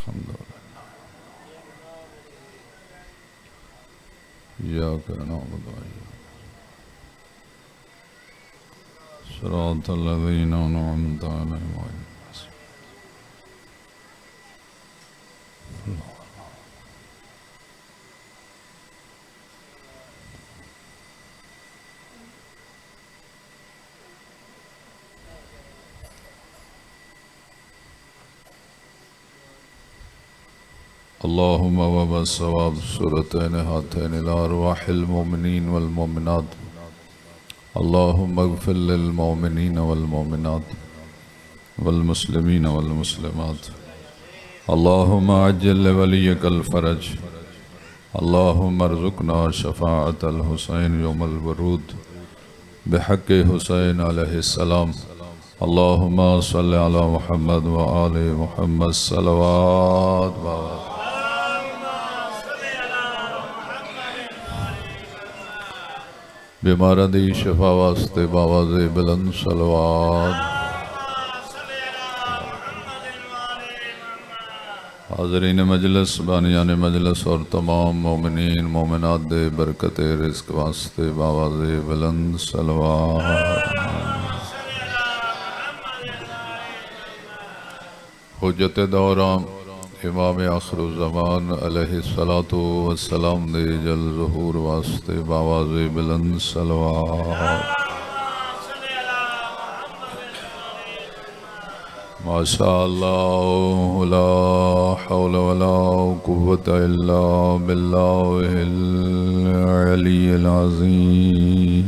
الحمد لله إياك نعبد وإياك صراط الذين أنعمت عليهم غير المغضوب. اللهم وبالصواب سورتين هاتين لأرواح المؤمنين والمؤمنات. اللهم اغفر للمؤمنين والمؤمنات والمسلمين والمسلمات. اللهم عجل لوليك الفرج. اللهم ارزقنا شفاعة الحسين يوم الورود بحق حسين عليه السلام. اللهم صل على محمد وآل محمد صلوات وبركات. بیمار دی شفا واسطے باواز بلند صلوات. حاضرین مجلس بانیان مجلس اور تمام مومنین مومنات دے برکت رزق واسطے باواز بلند صلوات. حجت دوران امام آخر الزمان علیہ السلام دے جل ظہور واسطے باواز بلند صلوات. ماشاء اللہ لا حول ولا قوة الا باللہ العلی العظیم.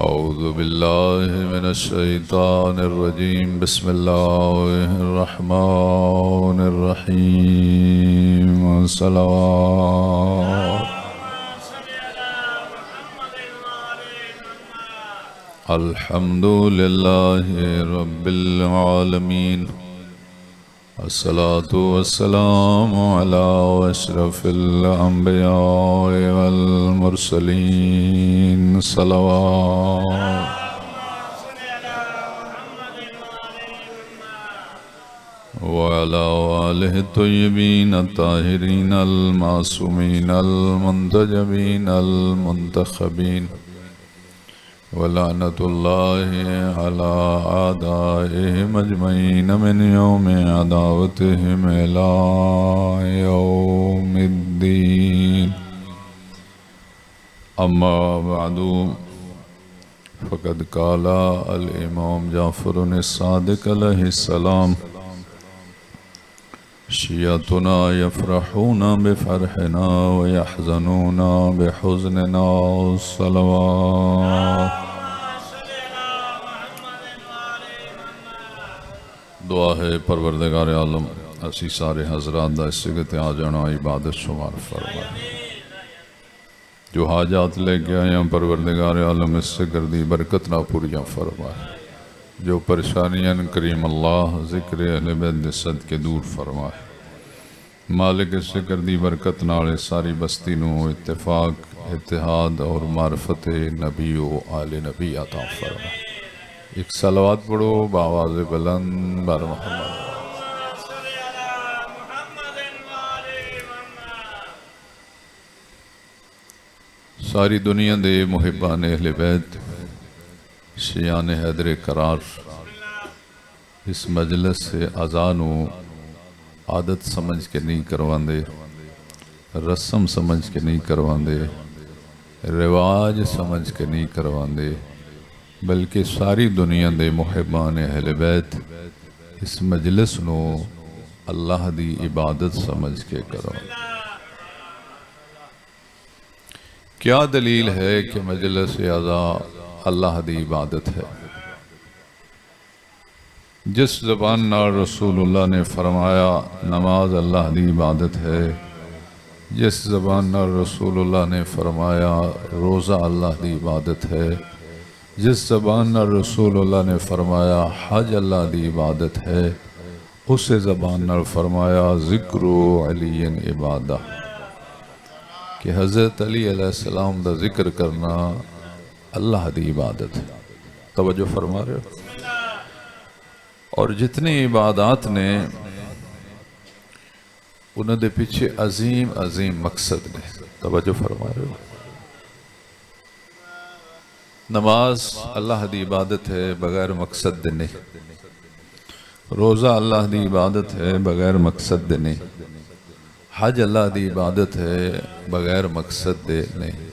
اعوذ باللہ من الشیطان الرجیم. بسم اللہ الرحمن الرحیم. صلوات. الحمد للہ رب العالمین. الصلاة والسلام على اشرف الانبیاء والمرسلین. صلوات. وعلى آلہ الطیبین الطاہرین المعصومین المنتجبین المنتخبین. ولعنة الله على أعدائهم أجمعين من يوم عداوتهم إلى يوم الدين. أما بعد فقد قال الإمام جعفر الصادق عليه السلام: شيعتنا يفرحون بفرحنا ويحزنون بحزننا. الصلوات. دعا ہے پروردگار عالم اسی سارے حضرات دا اس جگہ تے آ جانا عبادت شمار فرمائے. جو حاجات لے کے آئے ہیں پروردگار عالم اس سے گردی برکت نہ پوریاں فرمائے. جو پریشانیاں کریم اللہ ذکر اہل بیت صدقے دور فرمائے. مالک اس سے گردی برکت نالے ساری بستی نو اتفاق اتحاد اور معرفت نبی و آل نبی عطا فرمائے. ایک صلوات پڑھو بآواز بلند بر محمد. ساری دنیا دے محبان اہل بیت شیعان حیدر قرار اس مجلس سے اذان و عادت سمجھ کے نہیں کرواندے، رسم سمجھ کے نہیں کرواندے، رواج سمجھ کے نہیں کرواندے، بلکہ ساری دنیا دے محبان اہل بیت اس مجلس نو اللہ دی عبادت سمجھ کے کرواندے. کیا دلیل ہے کہ مجلس اعضاء اللہ دی عبادت ہے؟ جس زبان نال رسول اللہ نے فرمایا نماز اللہ دی عبادت ہے، جس زبان نال رسول اللہ نے فرمایا روزہ اللہ دی عبادت ہے، جس زبان نال رسول اللہ نے فرمایا حج اللہ دی عبادت ہے، اس زبان نال فرمایا ذکر علی عبادہ، کہ حضرت علی علیہ السلام دا ذکر کرنا اللہ دی عبادت ہے. توجہ فرما رہے ہو؟ اور جتنی عبادات نے انہوں دے پیچھے عظیم عظیم مقصد نے. توجہ فرما رہے ہو؟ نماز اللہ دی عبادت ہے بغیر مقصد دے نہیں. روزہ اللہ دی عبادت ہے بغیر مقصد دے نہیں. حج اللہ دی عبادت ہے بغیر مقصد دے نہیں.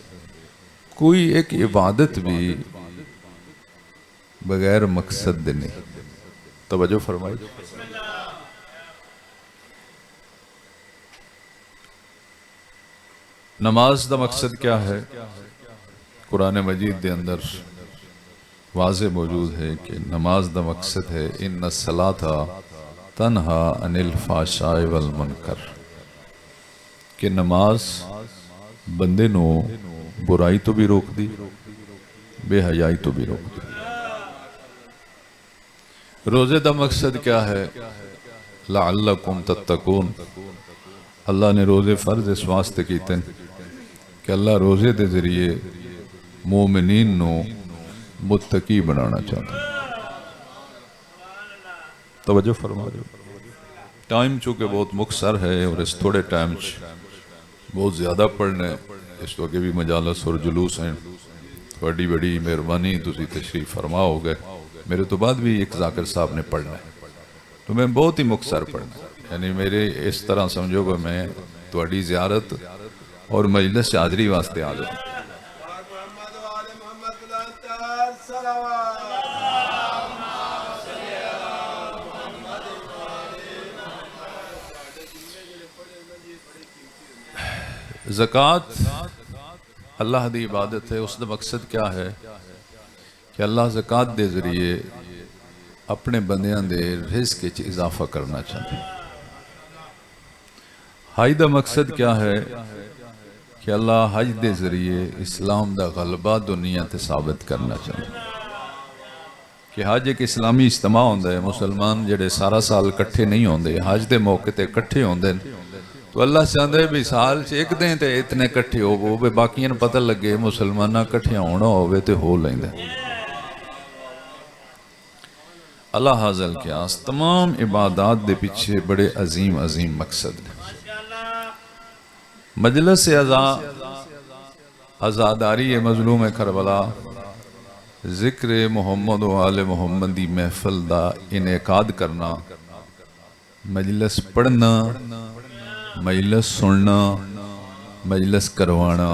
کوئی ایک عبادت بھی بغیر مقصد دے نہیں. توجہ فرمائی. نماز دا مقصد کیا ہے؟ قرآن مجید دے اندر واضح موجود ہے کہ نماز دا مقصد ہے ان الصلاۃ تنہا عن الفحشاء والمنکر، کہ نماز بندے نو برائی تو بھی روک دی، بے حیائی تو بھی روک دی. روزے دا مقصد کیا ہے؟ لعلکم تتقون. اللہ نے روزے فرض اس واسطے کیتے ہیں کہ اللہ روزے دے ذریعے مومنین نو متقی بنانا چاہتا ہے. توجہ فرما رہے ہو؟ ٹائم چونکہ بہت مختصر ہے اور اس تھوڑے ٹائم بہت زیادہ پڑھنے، اس تو آگے بھی مجالس اور جلوس ہیں. بڑی بڑی مہربانی تسی تشریف فرما ہو گئے. میرے تو بعد بھی ایک ذاکر صاحب نے پڑھنا ہے تو میں بہت ہی مختصر پڑھنا ہے. یعنی میرے اس طرح سمجھو کہ میں تواڈی زیارت اور مجلس سے حاضری واسطے آ جاؤں. زکوٰۃ اللہ دی عبادت ہے. اس دا مقصد کیا ہے کہ اللہ زکوٰۃ دے ذریعے اپنے بندیاں دے رزق وچ اضافہ کرنا چاہتے ہیں. حج دا مقصد کیا ہے کہ اللہ حج دے ذریعے اسلام دا غلبہ دنیا تے ثابت کرنا چاہتے ہیں. کہ حج ایک اسلامی اجتماع ہوندہ ہے. مسلمان جڑے سارا سال کٹھے نہیں ہوندے، حج دے موقع تے کٹھے ہوندے تو اللہ چاہتا ہے بھی سال ایک دن تے اتنے کٹھے ہو بے باقیاں پتہ لگے مسلمانہ کٹھے ہونا ہوئے تے ہو لیندے. اللہ حاضر قیاس تمام عبادات دے پیچھے بڑے عظیم عظیم مقصد ہیں. مجلس عزاداری مظلوم کربلا، ذکر محمد و آل محمد دی محفل دا انعقاد کرنا، مجلس پڑھنا، مجلس سننا، مجلس کروانا،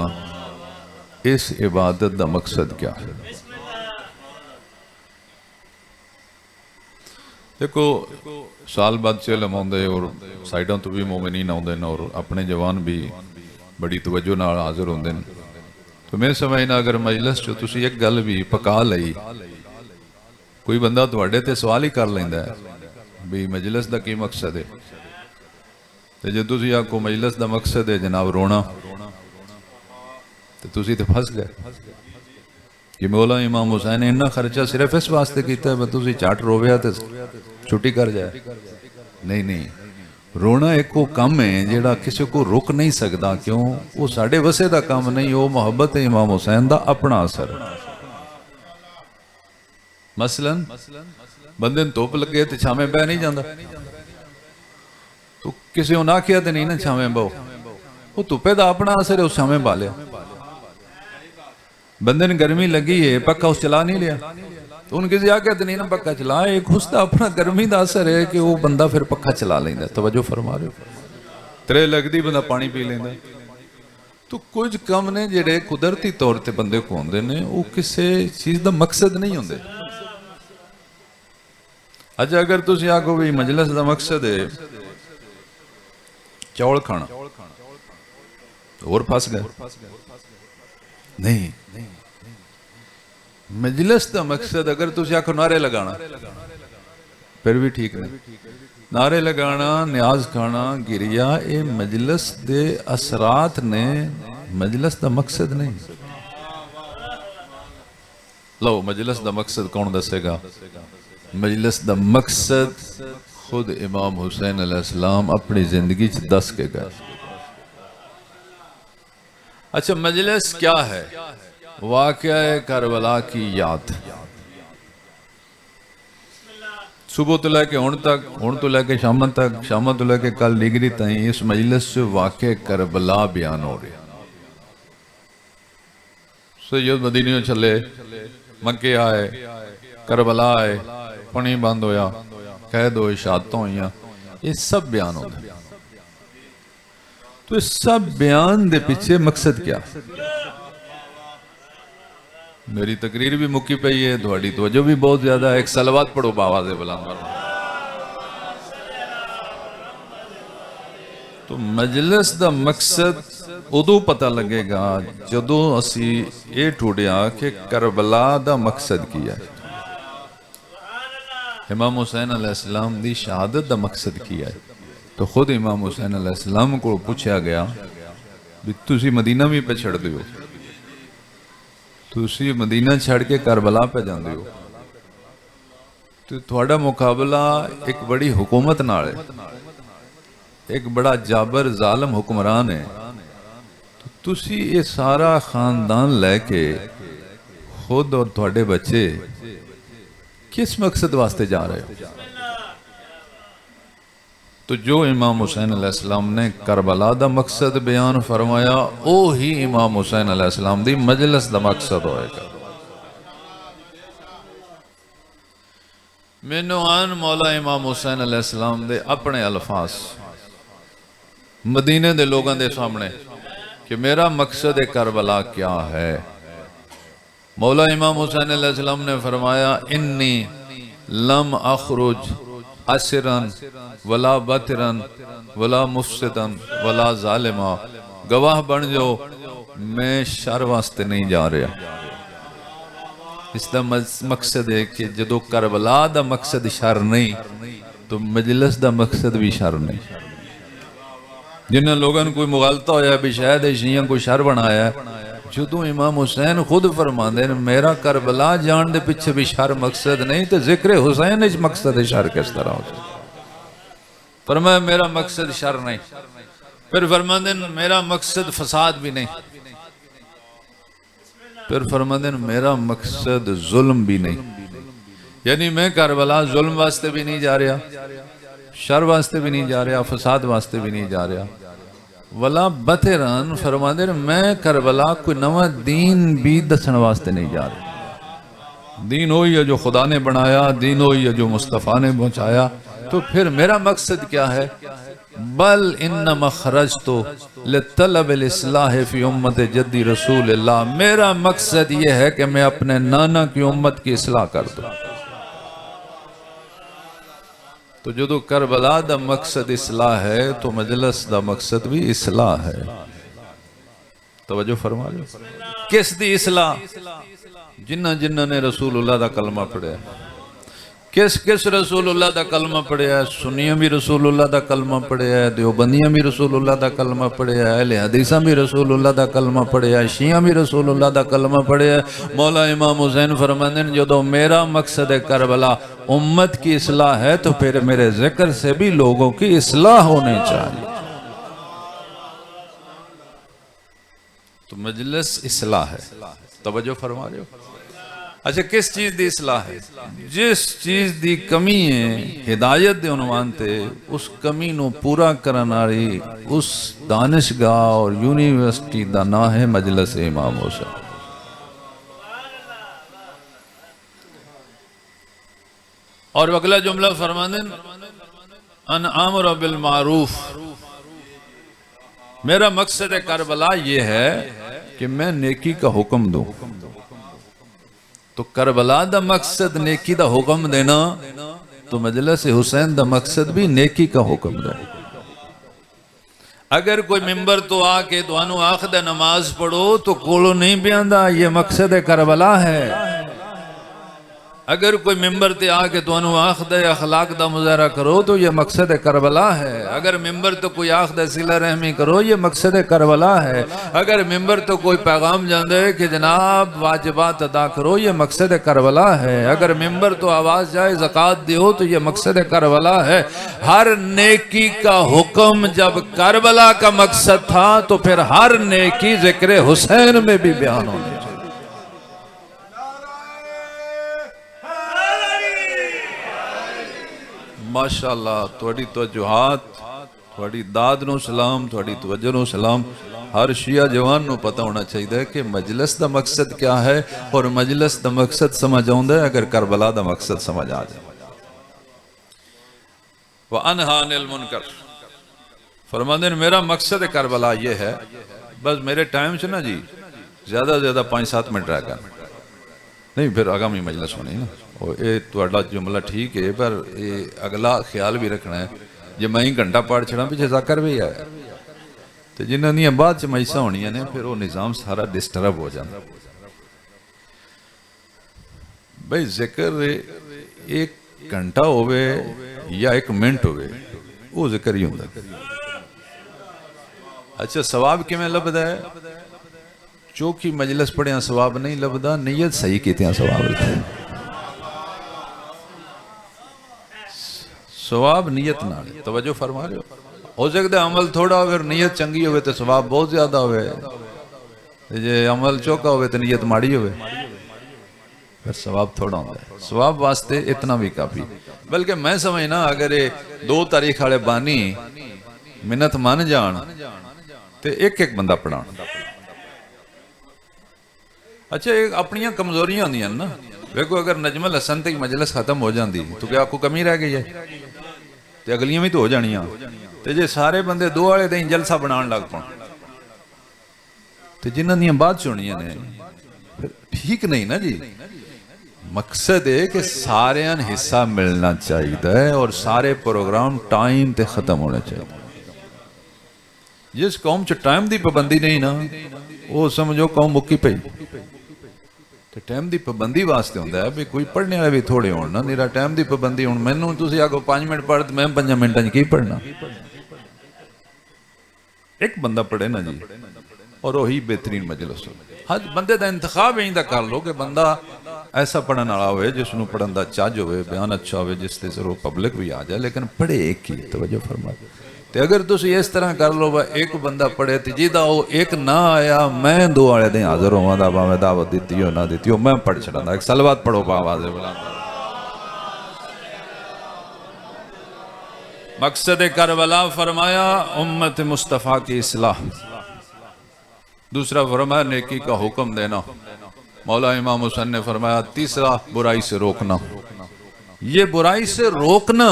اس عبادت دا مقصد کیا ہے؟ دیکھو سال بعد چلم آندے اور سائیڈاں تو بھی مومنین آندے اور اپنے جوان بھی بڑی توجہ نال حاضر ہوندے. تو میں سمجھنا اگر مجلس جو تسی ایک گل بھی پکا لئی، کوئی بندہ تواڈے تے سوال ہی کر لیندا ہے بھی مجلس دا کی مقصد ہے. تے جے تسی آکھو مجلس دا مقصد ہے جناب رونا، تے تسی تے پھنس گئے کہ مولا امام حسین نے اتنا خرچہ صرف اس واسطے کیتا ہے بس تسی چاٹ رویا تے چھٹی کر جائے. نہیں نہیں، رونا ایک وہ کام ہے جیڑا کسی کو روک نہیں سکتا. کیوں؟ وہ ساڑھے وسے دا کام نہیں، وہ محبت امام حسین دا اپنا اثر. مثلا بندے توپ لگے تے چھامے بہ نہیں جاندہ، تو کسی نہ کیا تے نہیں نا چھامے بہو، وہ توپے دا اپنا اثر ہے، اس چھامے بالیا. بندے نے گرمی لگی ہے پکا اس چلا نہیں لیا تو ان کسی آگے تے نہیں نا پکا چلا. ایک اس دا اپنا گرمی دا اثر ہے کہ وہ بندہ پھر پکا چلا لیندہ. توجہ فرما رہے ہو؟ ترے لگ دی بندہ پانی پی لیندہ. تو کچھ کم نے جڑے قدرتی طور تے بندے کو ہوندے نے، وہ کسے چیز دا مقصد نہیں ہوندے. اچھا اگر تسی آگو بھی مجلس دا مقصد ہے چاول کھانا اور پھنس گئے. نہیں، مجلس دا مقصد اگر تسی آکھو نعرے لگانا پھر بھی ٹھیک نہیں. نعرے لگانا، نیاز کھانا، گریا، اے مجلس دے اثرات نے، مجلس دا مقصد نہیں. لو مجلس دا مقصد کون دسے گا؟ مجلس دا مقصد خود امام حسین علیہ السلام اپنی زندگی دس کے گئے. اچھا مجلس کیا ہے؟ واقعہ کربلا کی یاد. صبح تو لے کے ہن تو لے کے شام تو لے کے کل ڈگری تائیں اس مجلس سے واقع کربلا بیان ہو رہی. سید مدینیوں چلے، مکے آئے، کربلا آئے، پانی بند ہویا، قید ہوئے، شہادتیں ہوئیاں، یہ سب بیان ہو گئے. تو اس سب بیان دے پیچھے مقصد کیا؟ میری تقریر بھی مکی پئی ہے، تھوڑی توجہ بھی بہت زیادہ ہے. ایک صلوات پڑھو بآواز بلند. تو مجلس دا مقصد ادو پتہ لگے گا جدو اسی یہ ٹوڑیا کہ کربلا دا مقصد کیا ہے. امام حسین علیہ السلام دی شہادت دا مقصد کیا ہے. تو خود امام حسین علیہ السلام کو پوچھا گیا بھی تسی مدینہ بھی پہ چھڑ دیو، تسی مدینہ چھڑ کے کربلا پہ جان دیو، تو تھوڑا مقابلہ ایک بڑی حکومت نال ہے، ایک بڑا جابر ظالم حکمران ہے. تو تسی یہ سارا خاندان لے کے خود اور تھوڑے بچے کس مقصد واسطے جا رہے ہو؟ تو جو امام حسین علیہ السلام نے کربلا دا مقصد بیان فرمایا او ہی امام حسین علیہ السلام دی مجلس دا مقصد ہوئے گا. مینوں آن مولا امام حسین علیہ السلام دے اپنے الفاظ مدینے دے لوگاں دے سامنے کہ میرا مقصد کربلا کیا ہے. مولا امام حسین علیہ السلام نے فرمایا انی لم اخرج اسرن ولا بطرن ولا مفسدن ولا ظالما. گواہ بن جو میں شر واسطے نہیں جا رہا. اس دا مقصد ہے کہ جدو کربلا دا مقصد شر نہیں تو مجلس دا مقصد بھی شر نہیں. جنہاں لوگوں نے کوئی مغالطہ ہویا بھی شاید شیعہ کو شر بنایا ہے، جدو امام حسین خود فرماندے ہیں میرا کربلا جان دے پیچھے بھی شر مقصد نہیں تو ذکر حسین اس مقصد شر کس طرح ہو سکتا؟ فرمایا میرا مقصد شر نہیں. پھر فرماندے ہیں میرا مقصد فساد بھی نہیں. پھر فرماندے ہیں میرا مقصد ظلم بھی نہیں. یعنی میں کربلا ظلم واسطے بھی نہیں جا رہا، شر واسطے بھی نہیں جا رہا، فساد واسطے بھی نہیں جا رہا. ولا بطران فرماندے ہیں میں کربلا کوئی نواں دین بھی دسن واسطے نہیں جا رہا. دین ہوئی ہے جو خدا نے بنایا، دین ہوئی ہے جو مصطفیٰ نے پہنچایا. تو پھر میرا مقصد کیا ہے؟ بل انما خرجت لطلب الاصلاح فی امت جدی رسول اللہ. میرا مقصد یہ ہے کہ میں اپنے نانا کی امت کی اصلاح کر دوں. تو جدو کربلا دا مقصد اصلاح ہے تو مجلس دا مقصد بھی اصلاح ہے. توجہ فرما لو. کس دی اصلاح؟ جنہ نے رسول اللہ دا کلمہ پڑھیا. کس رسول اللہ دا کلمہ پڑھیا ہے؟ سنیاں بھی رسول اللہ دا کلمہ پڑھیا ہے، دیوبندیاں بھی رسول اللہ دا کلمہ پڑھیا ہے، اہل حدیثاں بھی رسول اللہ دا کلمہ پڑھیا ہے، شیعہ بھی رسول اللہ دا کلمہ پڑھیا ہے. مولا امام حسین فرماندے ہیں جدو میرا مقصد کربلا امت کی اصلاح ہے تو پھر میرے ذکر سے بھی لوگوں کی اصلاح ہونے چاہیے. تو مجلس اصلاح ہے. توجہ فرما رہے ہو؟ اچھا کس چیز دی اصلاح ہے؟ جس چیز دی کمی ہے ہدایت دے عنوان تے اس کمی نو پورا کرناری اس دانشگاہ اور یونیورسٹی دا نام ہے مجلس امام حسین. اور اگلا جملہ فرماندے ان امر بالمعروف. میرا مقصد کربلا یہ ہے کہ میں نیکی کا حکم دوں. تو کربلا دا مقصد نیکی دا حکم دینا تو مجلس حسین دا مقصد بھی نیکی کا حکم دینا. اگر کوئی ممبر تو آ کے تو انو آخد نماز پڑھو تو کولو نہیں بیاندہ یہ مقصد کربلا ہے. اگر کوئی ممبر تے آ کے تو انو آخد اخلاق دا مظاہرہ کرو تو یہ مقصد کربلا ہے. اگر ممبر تو کوئی آخد صلہ رحمی کرو یہ مقصد کربلا ہے. اگر ممبر تو کوئی پیغام جاندے کہ جناب واجبات ادا کرو یہ مقصد کربلا ہے. اگر ممبر تو آواز جائے زکوٰۃ دیو تو یہ مقصد کربلا ہے. ہر نیکی کا حکم جب کربلا کا مقصد تھا تو پھر ہر نیکی ذکر حسین میں بھی بیان ہونے چاہیے. ماشاءاللہ تھوڑی توجہات تھوڑی داد نو سلام تھوڑی توجہ نو سلام ہر شیعہ جوان نو پتہ ہونا چاہیے کہ مجلس دا مقصد کیا ہے اور مجلس دا مقصد سمجھ آؤں ہے اگر کربلا دا مقصد سمجھ آ جائے وَأَنْهَا عَنِ الْمُنْكَرِ فرماتے ہیں میرا مقصد کربلا یہ ہے بس میرے ٹائم سے نا جی زیادہ زیادہ 5-7 منٹ رہ گا نہیں پھر آگامی مجلس ہونی نا یہ توڑا جملہ ٹھیک ہے پر اگلا خیال بھی رکھنا ہے جی میں ہی گھنٹہ پاڑ چھڑا پیچھے ذکر بھی ہے تو جنہوں نے بعد سے مجلسہ ہونی ہے پھر وہ نظام سارا ڈسٹرب ہو جانا بھئی ذکر ایک گھنٹہ ہوئے یا 1 منٹ ہوئے وہ ذکر ہی ہوندہ اچھا ثواب کی میں لبدا ہے چوکی مجلس پڑھے ہیں ثواب نہیں لبدا نیت صحیح کیتے ہیں ثواب لبدا ثواب نیت نہ توجہ فرما رہے ہو سکتا ہے عمل تھوڑا اگر نیت چنگی ہوئے تو ثواب بہت زیادہ ہوئے جے عمل چوکا ہوئے تو نیت ماڑی ہوئے پھر ثواب تھوڑا ہوتا ہے ثواب واسطے اتنا بھی کافی بلکہ میں سمجھنا اگر 2 تاریخ والے بانی منت مان جان تو ایک بندہ پڑھان اچھا اپنی کمزوریاں ہوندیاں نا دیکھو اگر نجم الحسن تک مجلس ختم ہو جاندی تو کیا آپ کو کمی رہ گئی ہے تو اگلیاں بھی تو ہو جانیاں تو جے سارے بندے 2 والے دیں جلسہ بنان لگ پاؤں تو جنہاں دیاں بات سنیاں نے ٹھیک نہیں نا جی مقصد ہے کہ سارے حصہ ملنا چاہیے اور سارے پروگرام ٹائم تے ختم ہونے چاہیے جس قوم چ ٹائم دی پابندی نہیں نا وہ سمجھو قوم مکی پئی تو ٹائم دی پابندی واسطے ہوندہ ہے بھی کوئی پڑھنے والے بھی تھوڑے ہونا نیرا ٹائم دی پابندی ہون میں نوں تسی آگو 5 منٹ پڑھ میں 5 منٹاں کی پڑھنا ایک بندہ پڑھے نا جی اور وہی بہترین مجلس ہو ہر بندے دا انتخاب ہی دا کر لو کہ بندہ ایسا پڑھن والا ہوئے جس نو پڑھن دا چاج ہوئے بیان اچھا ہوئے جس سے ضرور پبلک بھی آ جائے لیکن پڑھے ایک ہی توجہ فرما تے اگر تسی اس طرح کر لو ایک بندہ پڑھے تے جیدہ ہو ایک نہ آیا میں 2 والے دیں حاضر ہوں دا با میں دعوت دیتی ہو نہ دیتی ہو میں پڑھ چڑھا دا ایک سلوات پڑھو پا آواز بلند مقصد کربلا فرمایا امت مصطفیٰ کی اصلاح دوسرا فرمایا نیکی کا حکم دینا مولا امام حسین نے فرمایا تیسرا برائی سے روکنا یہ برائی سے روکنا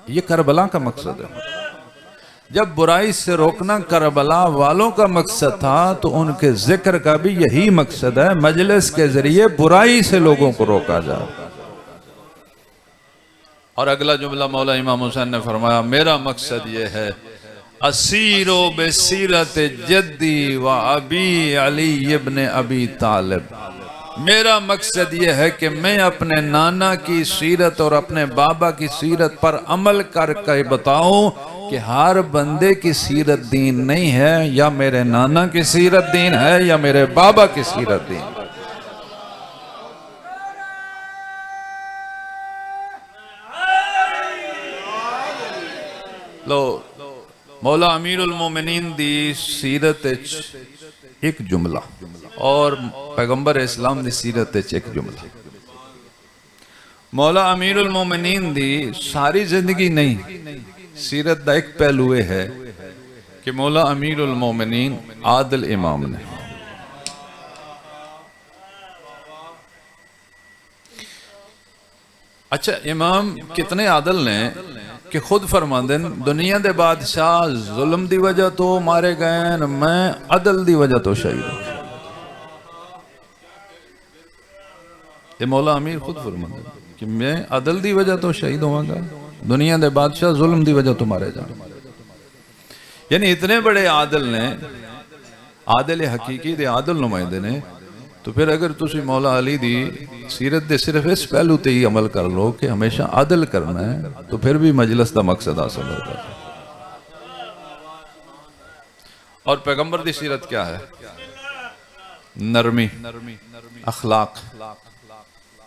یہ کربلا کا مقصد ہے جب برائی سے روکنا کربلا والوں کا مقصد تھا تو ان کے ذکر کا بھی یہی مقصد ہے مجلس کے ذریعے برائی سے لوگوں کو روکا جائے اور اگلا جملہ مولا امام حسین نے فرمایا میرا مقصد یہ ہے اسیرو بسیرت جدی و ابی علی ابن ابی طالب میرا مقصد یہ ہے کہ میں اپنے نانا کی سیرت اور اپنے بابا کی سیرت پر عمل کر کے بتاؤں کہ ہر بندے کی سیرت دین نہیں ہے یا میرے نانا کی سیرت دین ہے یا میرے بابا کی سیرت دین لو مولا امیر المومنین دی سیرت ایک جملہ اور پیغمبر اسلام دی سیرت ایک جملہ مولا امیر المومنین دی ساری زندگی نہیں سیرت دا ایک پہلو ہے کہ مولا امیر المومنین عادل امام نے اچھا امام کتنے عادل نے کہ خود فرماندے دنیا دے بادشاہ ظلم دی وجہ تو مارے گئے میں عدل دی وجہ تو شہید ہوں یہ مولا امیر خود فرماندے کہ میں عدل دی وجہ تو شہید ہوں گا دنیا دے بادشاہ ظلم دی وجہ تو مارے جائیں یعنی اتنے بڑے عادل نے عادل حقیقی دے عادل نمائندے نے تو پھر اگر تسی مولا علی دی سیرت دے صرف اس پہلو تے ہی عمل کر لو کہ ہمیشہ عادل کرنا ہے تو پھر بھی مجلس دا مقصد حاصل ہوتا ہے اور پیغمبر دی سیرت کیا ہے نرمی اخلاق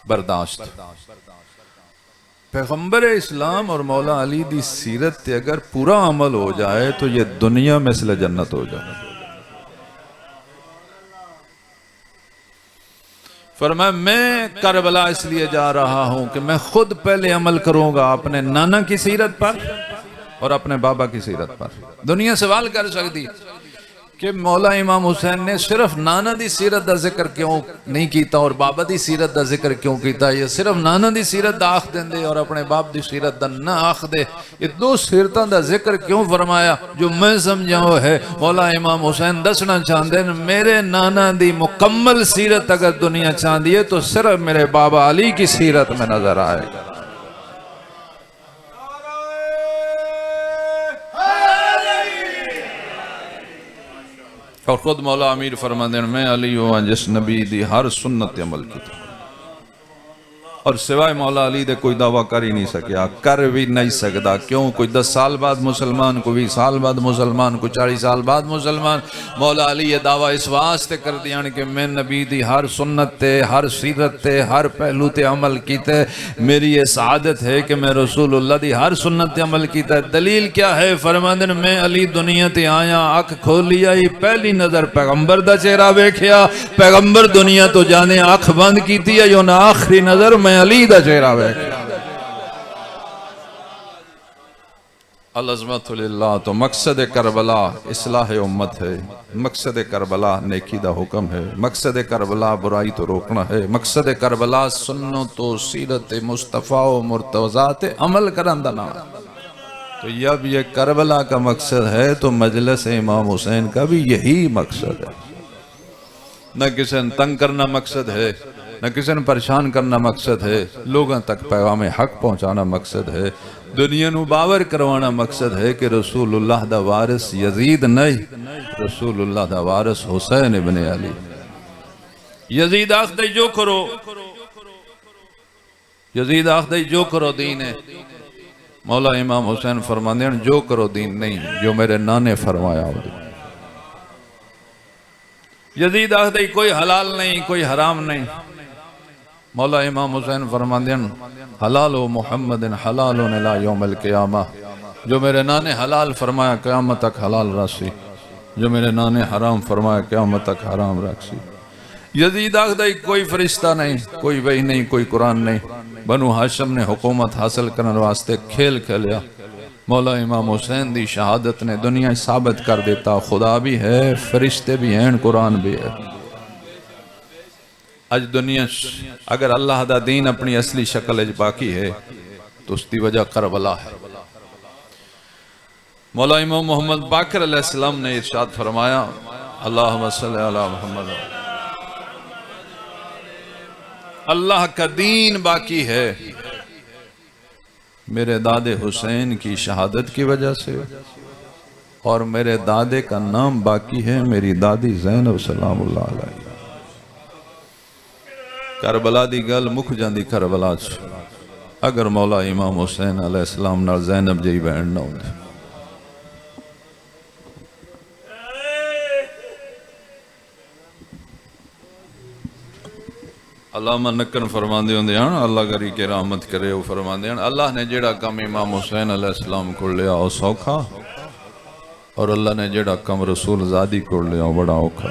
برداشت پیغمبر اسلام اور مولا علی دی سیرت تے اگر پورا عمل ہو جائے تو یہ دنیا مثل جنت ہو جائے فرمایا میں کربلا اس لیے جا رہا ہوں کہ میں خود پہلے عمل کروں گا اپنے نانا کی سیرت پر اور اپنے بابا کی سیرت پر۔ دنیا سوال کر سکتی کہ مولا امام حسین نے صرف نانا دی سیرت دا ذکر کیوں نہیں کیتا اور بابا دی سیرت دا ذکر کیوں کیتا؟ یہ صرف نانا دی سیرت دا آخ دیں دے اور اپنے باپ دی سیرت دا نہ آخ دے، یہ دو سیرتاں دا ذکر کیوں فرمایا؟ جو میں سمجھاؤ ہے مولا امام حسین دسنا چاہتے ہیں میرے نانا دی مکمل سیرت اگر دنیا چاہتی ہے تو صرف میرے بابا علی کی سیرت میں نظر آئے گا۔ اور خود مولا امیر فرماتے ہیں میں علی ہوں جس نبی دی ہر سنت عمل کی تھی، اور سوائے مولا علی دے کوئی دعویٰ کر ہی نہیں سکیا، کر بھی نہیں سکتا۔ کیوں؟ کوئی 10 سال بعد مسلمان، کوئی 20 سال بعد مسلمان، کوئی 40 سال بعد مسلمان۔ مولا علی یہ دعویٰ اس واسطے کر دیا کہ میں نبی دی ہر سنت تے، ہر سیرت تے، ہر پہلو تے عمل کیتے۔ میری یہ سعادت ہے کہ میں رسول اللہ دی ہر سنت تے عمل کیتا ہے۔ دلیل کیا ہے؟ فرماندے ہیں میں علی دنیا تے آیا، اکھ کھولی آئی، پہلی نظر پیغمبر دا چہرہ ویکھیا، پیغمبر دنیا تو جانے اکھ بند کیتی ہے، یوں آخری نظر میں علی دا چہرہ ویکھیا۔ العظمت للہ۔ تو مقصد کربلا اصلاح امت ہے، مقصد کربلا نیکی دا حکم ہے، مقصد کربلا برائی تو روکنا ہے، مقصد کربلا سنت و سیرت مصطفیٰ و مرتضیٰ عمل کرن دا نام۔ تو جب یہ کربلا کا مقصد ہے تو مجلس امام حسین کا بھی یہی مقصد ہے۔ نہ کسی نے تنگ کرنا مقصد ہے، نہ کسی نے پریشان کرنا مقصد ہے، لوگوں تک پیغام حق پہنچانا مقصد ہے، دنیا نو باور کروانا مقصد ہے کہ رسول اللہ دا وارث یزید نہیں، رسول اللہ دا وارث حسین ابن علی۔ یزید آخ دے جو کرو، یزید آخ دے جو کرو دین ہے، مولا امام حسین فرماندے ہیں جو کرو دین نہیں، جو میرے نانے فرمایا ہو دین۔ یزید آخ دے کوئی حلال نہیں، کوئی حرام نہیں، مولا امام حسین فرماندے ہیں حلال و محمد حلال الى یوم القیامہ۔ جو میرے نانے حلال فرمایا قیامت تک حلال رکھسی، جو میرے نانے حرام فرمایا قیامت تک حرام رکھسی۔ یزید آخ دے کوئی فرشتہ نہیں، کوئی وحی نہیں، کوئی قرآن نہیں، بنو ہاشم نے حکومت حاصل کرنے واسطے کھیل کھیلیا۔ مولا امام حسین دی شہادت نے دنیا ثابت کر دیتا خدا بھی ہے، فرشتے بھی ہیں، قرآن بھی ہے۔ آج دنیا اگر اللہ دا دین اپنی اصلی شکل باقی ہے تو اس دی وجہ کربلا ہے۔ مولا امام محمد باقر علیہ السلام نے ارشاد فرمایا اللہم صلی علی محمد، اللہ کا دین باقی ہے میرے داد حسین کی شہادت کی وجہ سے، اور میرے دادے کا نام باقی ہے میری دادی زینب سلام اللہ علیہ۔ کربلا دی گل مک جاندی کربلا چ اگر مولا امام حسین علیہ السلام نال زینب جی بہن نہ ہوندی۔ علامہ نکن فرماندے ہوندے ہیں اللہ گری کے رحمت کرے، وہ فرماندے ہیں اللہ نے جیڑا کم امام حسین علیہ السلام کو لیا وہ سوکھا، اور اللہ نے جیڑا کم رسول زادی کو لیا وہ بڑا اوکھا۔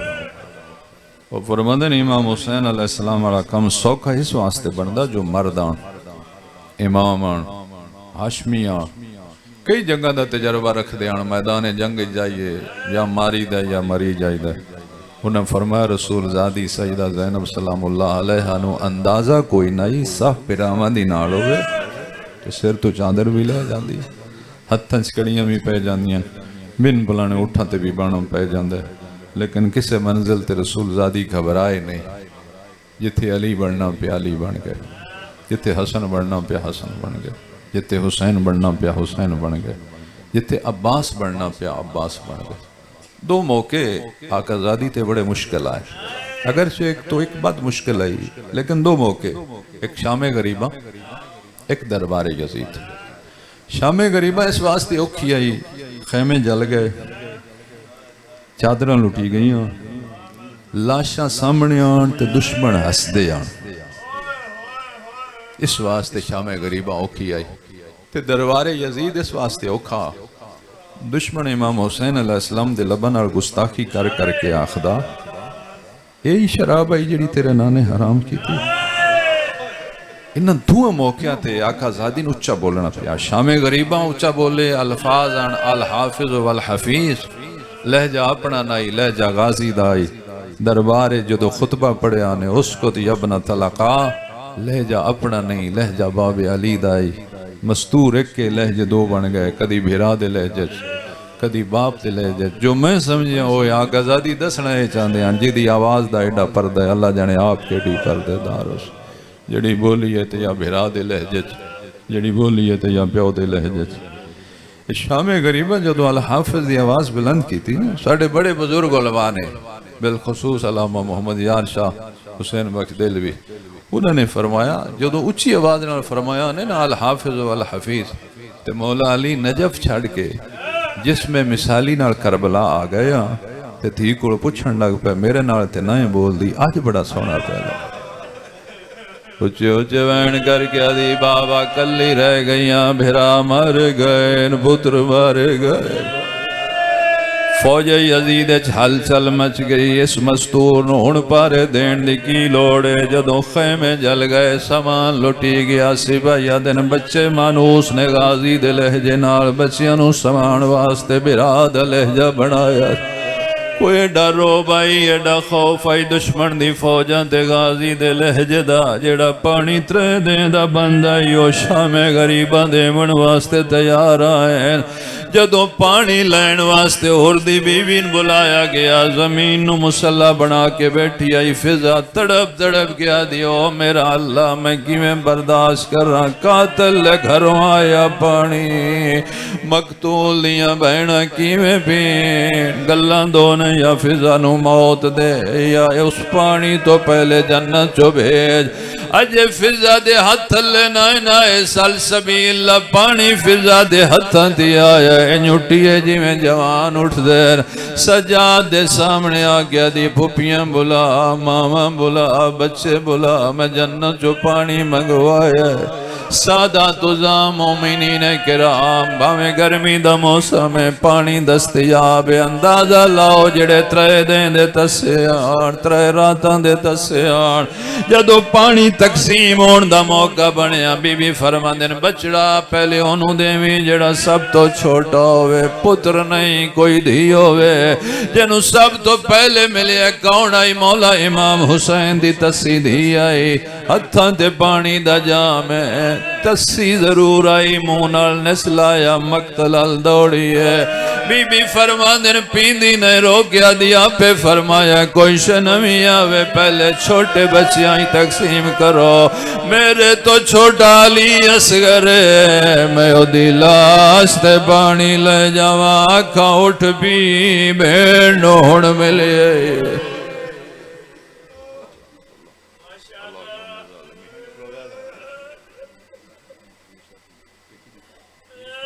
وہ فرماندے ہیں امام حسین علیہ السلام والا کم سوکھا اس واسطے بندا جو مردان، امامان، ہاشمیان کئی جنگہ دا تجربہ رکھ دے، میدان جنگ جائیے یا ماری دے یا مری جائی دے۔ انہیں فرمایا رسول زادی سیدہ زینب سلام اللہ علیہ نو اندازہ کوئی نہیں، صاف پیراما دی نال ہوئے تو سر تو چاندر بھی لے جاندی، ہتھاں چکڑیاں بھی پہ جاندیاں، بن بلانے اٹھاں تے بھی بانوں پہ جاندے، لیکن کسے منزل تے رسول زادی گھبرائے نہیں۔ جتھے علی بڑھنا پہ علی بن گئے، جتھے حسن بڑھنا پہ حسن بن گئے، جتھے حسین بڑھنا پہ حسین بن گئے، جتھے عباس بڑھنا پہ عباس بن گئے۔ دو موقع آقا زادی تے بڑے مشکل آئے، اگرچہ ایک تو ایک بات مشکل آئی، لیکن دو موقع، ایک شام غریبہ، ایک دربار یزید۔ شام غریبہ اس واسطے اوکھی آئی، خیمے جل گئے، چادریں لٹی گئیں، لاشاں سامنے آن تے دشمن ہس دے آن، اس واسطے شام غریبہ اوکھی آئی۔ تے دربار یزید اس واسطے اوکھا، دشمن امام حسین علیہ السلام دے لبن اور گستاخی کر کر کے آخدا یہی شراب آئی جڑی تیرے نانے حرام کی تھی. انہاں دوہاں موقعہ تے آقا زادی نے اچھا بولنا پیا. شام غریباں اچھا بولے الفاظ ان الحافظ والحفیظ. لہجہ اپنا نائی لہجہ غازی دائی. دربار جدو خطبہ پڑھے آنے اس کو تی ابن طلقا. لہجہ اپنا نہیں لہجہ باب علی دائی. مستور ایک کے لہجے دو بن گئے. کدی بھیرا دے لہجے کدی باپ دے لہجے. جو میں سمجھیں وہ آقا زادی دسنا ہے چاندے ہیں جی دی آواز دا ایڈا پردہ اللہ جانے آپ کے ڈی پردے داروس. جڑی بولی ہے تے یا بھیرا دے لہجے جڑی بولی ہے تے یا پیو دے لہجے. شام غریبہ جدو الحافظ دی آواز بلند کی تھی ساڑھے بڑے بزرگ علماء نے بالخصوص علامہ محمد یار شاہ حسین بخش دہلوی انہوں نے فرمایا جدو اچھی آواز نے فرمایا نا الحافظ والحفیظ تے مولا علی نجف چھڑ کے جس میں مثالی نال کربلا آ گیا تے تھی کو پوچھن لگ پہ میرے نال تے نائیں بول دی آج بڑا سونا پہلا. اچھے اچھے وین کر کے آدھی بابا کلی رہ گئیاں بھرا مر گئے پتر مر گئے. فوج یزید ہل چل مچ گئی. اس مستور نون پارے دین دی کی لوڑے. جدوں خیمے جل گئے سامان لٹی گیا. سپاہیاں دن بچے مانوس نے غازی دے لہجے نال بچیاں نو سامان واسطے بھرا دا لہجہ بنایا. کوئی ڈرو بائی ایڈا خوف آئی دشمن دی فوجاں تے غازی دے لہجے دا جیڑا پانی ترے دیں دا بندہ یو شام غریباں دے من واسطے تیار آئے. جدوں پانی لین واسطے اردی بیوین بلایا گیا زمین نو مسلح بنا کے بیٹھی آئی. فضا تڑپ تڑپ گیا دیو میرا اللہ میں کیویں برداشت کر رہا. قاتل لے گھروں آیا پانی مقتول دیاں بہناں کیویں پین گلاں دونے یا فضا نو موت دے یا اس پانی تو پہلے جنت چو بھیج. اجے فضا دے ہتھ لے نائے نائے سلسبیل پانی فضا دے ہتھاں دی آیا. نٹیے جی میں جوان اٹھ دیر سجاد دے سامنے آ گیا دی پھپیاں بلا ماما بلا بچے بلا میں جنت جو پانی منگوایا. سادات مومنین کرام بھاویں گرمی دا موسم ہے پانی دستیاب اندازہ لاؤ جڑے ترے دین دے تسے آن ترے راتاں دے تسے آن. جدو پانی تقسیم ہون دا موقع بنیا بی بی فرماندن بچڑا پہلے انہوں دیویں جڑا سب تو چھوٹا ہوئے پتر نہیں کوئی دھی ہوئے. جنہوں سب تو پہلے ملے کون آئی مولا امام حسین دی تسی دھی آئی. ہتھاں تے پانی دا جام ہے تسی ضرور آئی مونال نسلایا مقتلال دوڑی ہے. بی بی فرماندن پیندی نے روکیا دیا پہ فرمایا کوئی شنمی آوے پہلے چھوٹے بچیاں ہی تقسیم کرو. میرے تو چھوٹا علی اصغر ہے میں او دی لاش تے پانی لے جاواں آکھاں اٹھ پی بھیڑ نوڑ ملے.